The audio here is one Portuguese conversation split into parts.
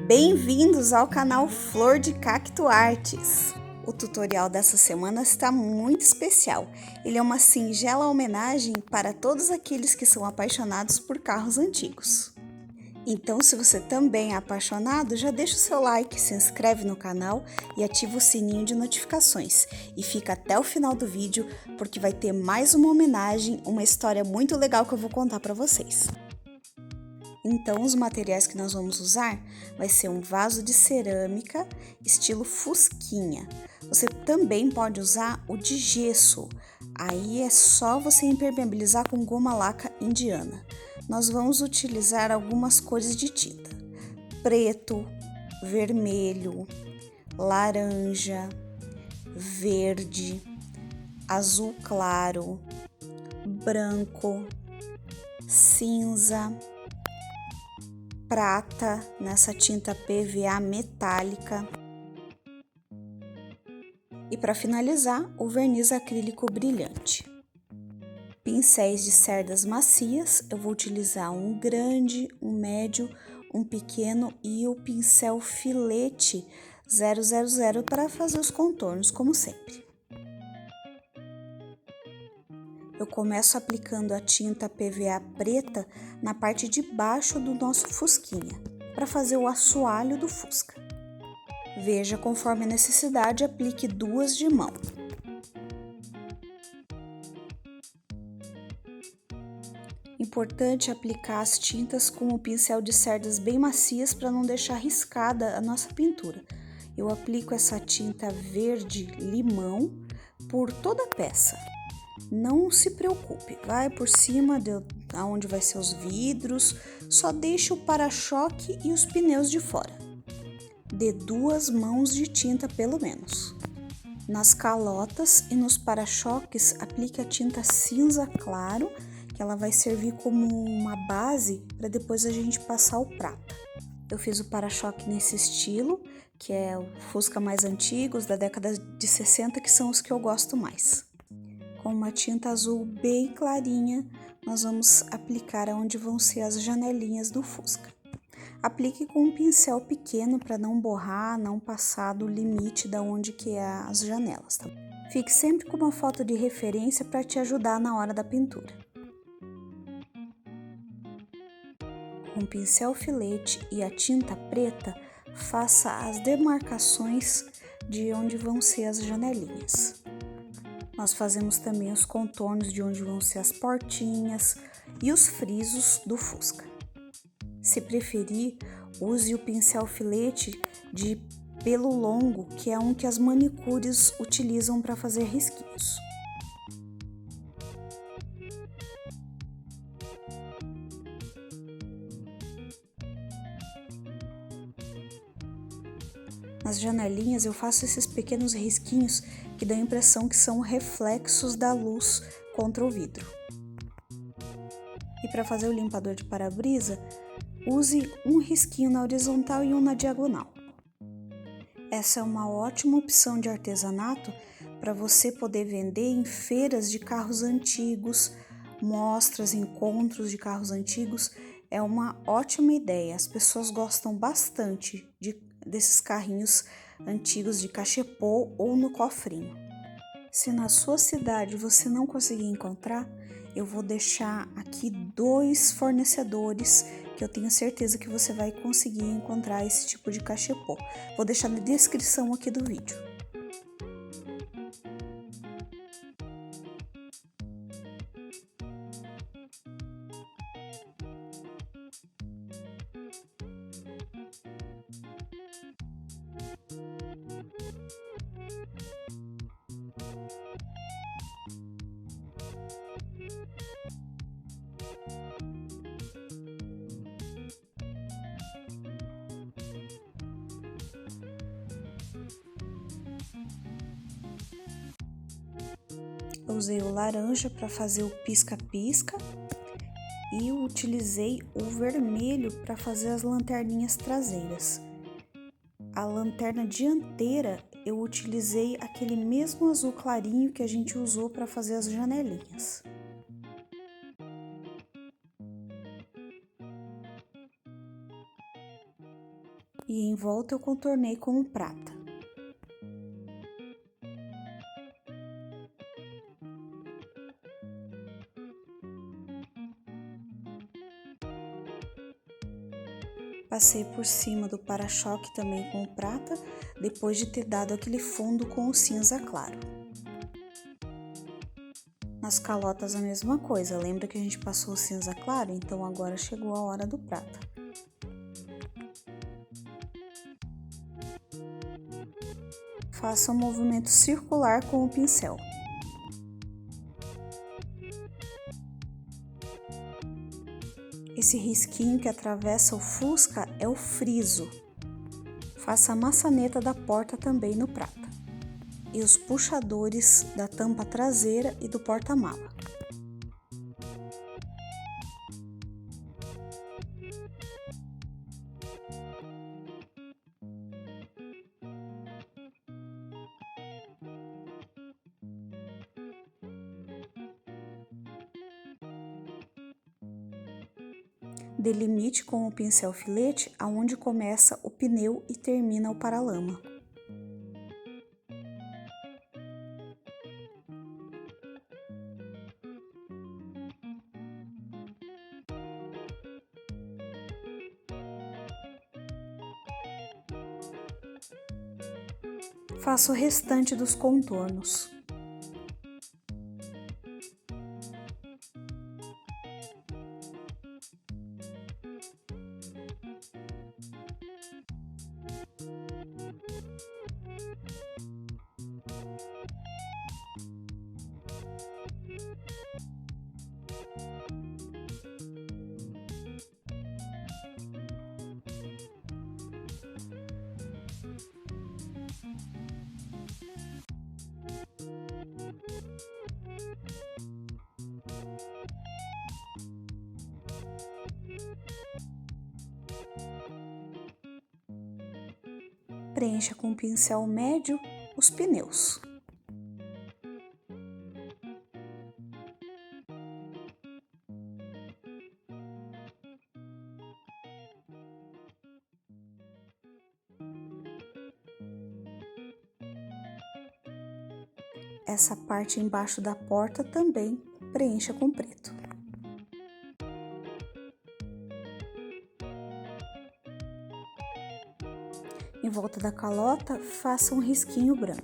Bem-vindos ao canal Flor de Cacto Artes. O tutorial dessa semana está muito especial. Ele é uma singela homenagem para todos aqueles que são apaixonados por carros antigos. Então, se você também é apaixonado, já deixa o seu like, se inscreve no canal e ativa o sininho de notificações. E fica até o final do vídeo, porque vai ter mais uma homenagem, uma história muito legal que eu vou contar para vocês. Então, os materiais que nós vamos usar vai ser um vaso de cerâmica, estilo fusquinha. Você também pode usar o de gesso, aí é só você impermeabilizar com goma laca indiana. Nós vamos utilizar algumas cores de tinta: preto, vermelho, laranja, verde, azul claro, branco, cinza, prata nessa tinta PVA metálica e para finalizar o verniz acrílico brilhante. Pincéis de cerdas macias, eu vou utilizar um grande, um médio, um pequeno e o pincel filete 000 para fazer os contornos, como sempre. Eu começo aplicando a tinta PVA preta na parte de baixo do nosso fusquinha, para fazer o assoalho do Fusca. Veja conforme a necessidade, aplique duas de mão. Importante aplicar as tintas com o pincel de cerdas bem macias para não deixar riscada a nossa pintura. Eu aplico essa tinta verde limão por toda a peça. Não se preocupe, vai por cima de onde vai ser os vidros, só deixe o para-choque e os pneus de fora. Dê 2 mãos de tinta pelo menos. Nas calotas e nos para-choques, aplique a tinta cinza claro, que ela vai servir como uma base para depois a gente passar o prata. Eu fiz o para-choque nesse estilo, que é o Fusca mais antigos, da década de 60, que são os que eu gosto mais. Com uma tinta azul bem clarinha, nós vamos aplicar onde vão ser as janelinhas do Fusca. Aplique com um pincel pequeno para não borrar, não passar do limite da onde que é as janelas, tá? Fique sempre com uma foto de referência para te ajudar na hora da pintura. Com o pincel filete e a tinta preta, faça as demarcações de onde vão ser as janelinhas. Nós fazemos também os contornos de onde vão ser as portinhas e os frisos do Fusca. Se preferir, use o pincel filete de pelo longo, que é um que as manicures utilizam para fazer risquinhos. Nas janelinhas eu faço esses pequenos risquinhos que dão a impressão que são reflexos da luz contra o vidro. E para fazer o limpador de para-brisa, use um risquinho na horizontal e um na diagonal. Essa é uma ótima opção de artesanato para você poder vender em feiras de carros antigos, mostras, encontros de carros antigos. É uma ótima ideia, as pessoas gostam bastante desses carrinhos antigos de cachepô ou no cofrinho. Se na sua cidade você não conseguir encontrar, eu vou deixar aqui 2 fornecedores que eu tenho certeza que você vai conseguir encontrar esse tipo de cachepô. Vou deixar na descrição aqui do vídeo. Eu usei o laranja para fazer o pisca-pisca e eu utilizei o vermelho para fazer as lanterninhas traseiras. A lanterna dianteira eu utilizei aquele mesmo azul clarinho que a gente usou para fazer as janelinhas. e em volta eu contornei com o prata. Passei por cima do para-choque também com o prata, depois de ter dado aquele fundo com o cinza claro. Nas calotas a mesma coisa, lembra que a gente passou o cinza claro? Então agora chegou a hora do prata. Faça um movimento circular com o pincel. Esse risquinho que atravessa o fusca é o friso. Faça a maçaneta da porta também no prata. E os puxadores da tampa traseira e do porta-mala. Delimite com o pincel filete aonde começa o pneu e termina o paralama. Faça o restante dos contornos. Preencha com o pincel médio os pneus. Essa parte embaixo da porta também preencha com preto. Em volta da calota, faça um risquinho branco.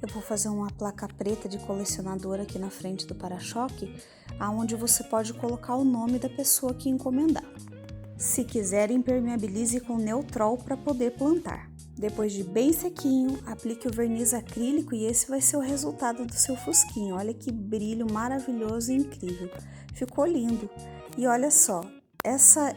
Eu vou fazer uma placa preta de colecionador aqui na frente do para-choque, aonde você pode colocar o nome da pessoa que encomendar. Se quiser, impermeabilize com Neutrol para poder plantar. Depois de bem sequinho, aplique o verniz acrílico e esse vai ser o resultado do seu fusquinho. Olha que brilho maravilhoso e incrível. Ficou lindo. E olha só,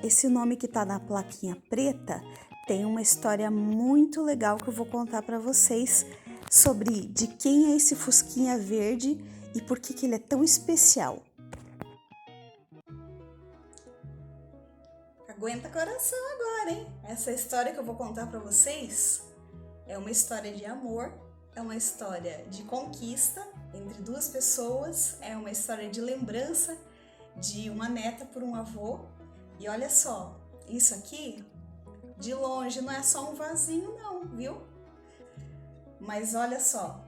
esse nome que está na plaquinha preta tem uma história muito legal que eu vou contar para vocês sobre de quem é esse fusquinha verde e por que ele é tão especial. Aguenta coração agora, hein? Essa história que eu vou contar para vocês é uma história de amor, é uma história de conquista entre duas pessoas, é uma história de lembrança de uma neta por um avô. E olha só, isso aqui, de longe, não é só um vasinho não, viu? Mas olha só,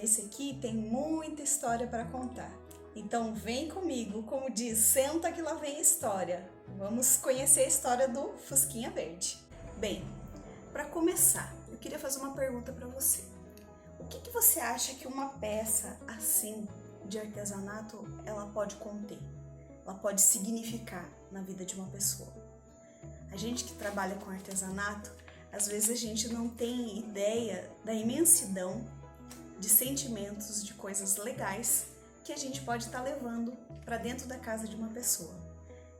esse aqui tem muita história para contar. Então vem comigo, como diz, senta que lá vem a história. Vamos conhecer a história do Fusquinha Verde. Bem, para começar, eu queria fazer uma pergunta para você. O que você acha que uma peça assim de artesanato ela pode conter? Ela pode significar na vida de uma pessoa? A gente que trabalha com artesanato, às vezes a gente não tem ideia da imensidão de sentimentos, de coisas legais que a gente pode estar levando para dentro da casa de uma pessoa.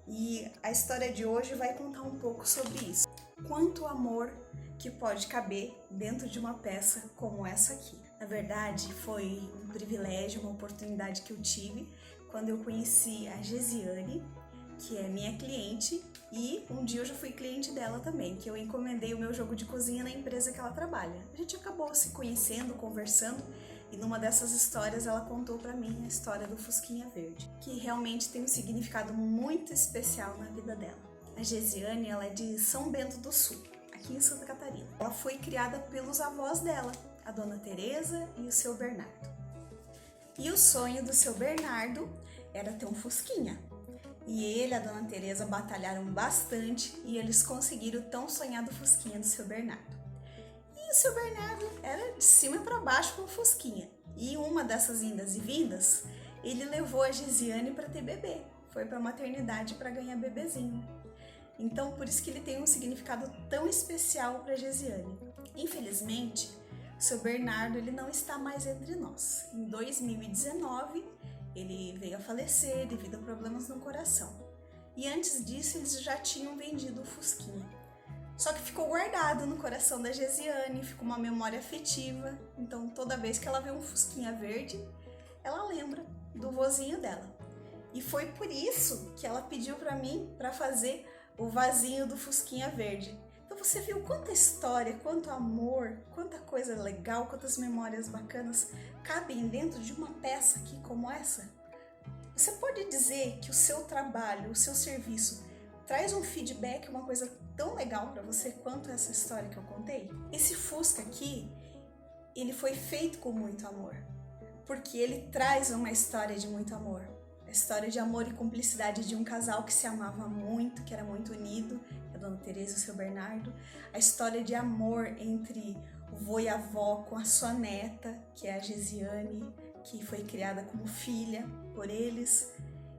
E a história de hoje vai contar um pouco sobre isso. Quanto amor que pode caber dentro de uma peça como essa aqui. Na verdade, foi um privilégio, uma oportunidade que eu tive quando eu conheci a Gesiane, que é minha cliente, e um dia eu já fui cliente dela também, que eu encomendei o meu jogo de cozinha na empresa que ela trabalha. A gente acabou se conhecendo, conversando, e numa dessas histórias ela contou pra mim a história do Fusquinha Verde, que realmente tem um significado muito especial na vida dela. A Gesiane, ela é de São Bento do Sul, aqui em Santa Catarina. Ela foi criada pelos avós dela, a dona Teresa e o seu Bernardo. E o sonho do seu Bernardo era ter um Fusquinha. E ele e a dona Teresa batalharam bastante e eles conseguiram o tão sonhado Fusquinha do seu Bernardo. E o seu Bernardo era de cima para baixo com o Fusquinha. E uma dessas indas e vindas, ele levou a Gesiane para ter bebê. Foi para a maternidade para ganhar bebezinho. Então, por isso que ele tem um significado tão especial para Gesiane. Infelizmente, o seu Bernardo ele não está mais entre nós. Em 2019, ele veio a falecer devido a problemas no coração. E antes disso, eles já tinham vendido o Fusquinha. Só que ficou guardado no coração da Gesiane, ficou uma memória afetiva. Então, toda vez que ela vê um Fusquinha verde, ela lembra do vozinho dela. E foi por isso que ela pediu para mim para fazer o vasinho do Fusquinha verde. Então você viu quanta história, quanto amor, quanta coisa legal, quantas memórias bacanas cabem dentro de uma peça aqui como essa? Você pode dizer que o seu trabalho, o seu serviço traz um feedback, uma coisa tão legal para você quanto essa história que eu contei? Esse Fusca aqui, ele foi feito com muito amor, porque ele traz uma história de muito amor. A história de amor e cumplicidade de um casal que se amava muito, que era muito unido, a dona Teresa e o seu Bernardo. A história de amor entre o vô e a avó com a sua neta, que é a Gesiane, que foi criada como filha por eles.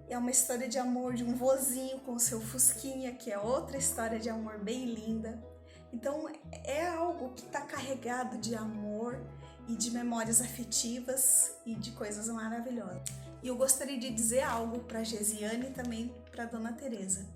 É uma história de amor de um vozinho com o seu Fusquinha, que é outra história de amor bem linda. Então é algo que está carregado de amor e de memórias afetivas e de coisas maravilhosas. E eu gostaria de dizer algo para a Gesiane e também para a dona Teresa,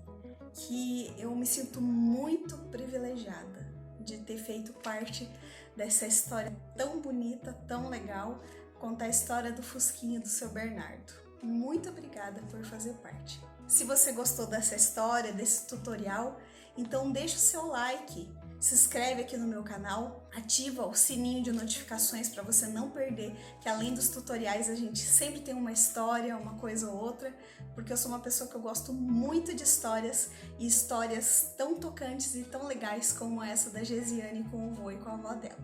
que eu me sinto muito privilegiada de ter feito parte dessa história tão bonita, tão legal, contar a história do Fusquinha do seu Bernardo. Muito obrigada por fazer parte. Se você gostou dessa história, desse tutorial, então deixa o seu like, se inscreve aqui no meu canal, ativa o sininho de notificações para você não perder, que além dos tutoriais a gente sempre tem uma história, uma coisa ou outra, porque eu sou uma pessoa que eu gosto muito de histórias, e histórias tão tocantes e tão legais como essa da Gesiane com o vô e com a avó dela.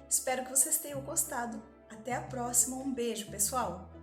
Espero que vocês tenham gostado. Até a próxima, um beijo, pessoal!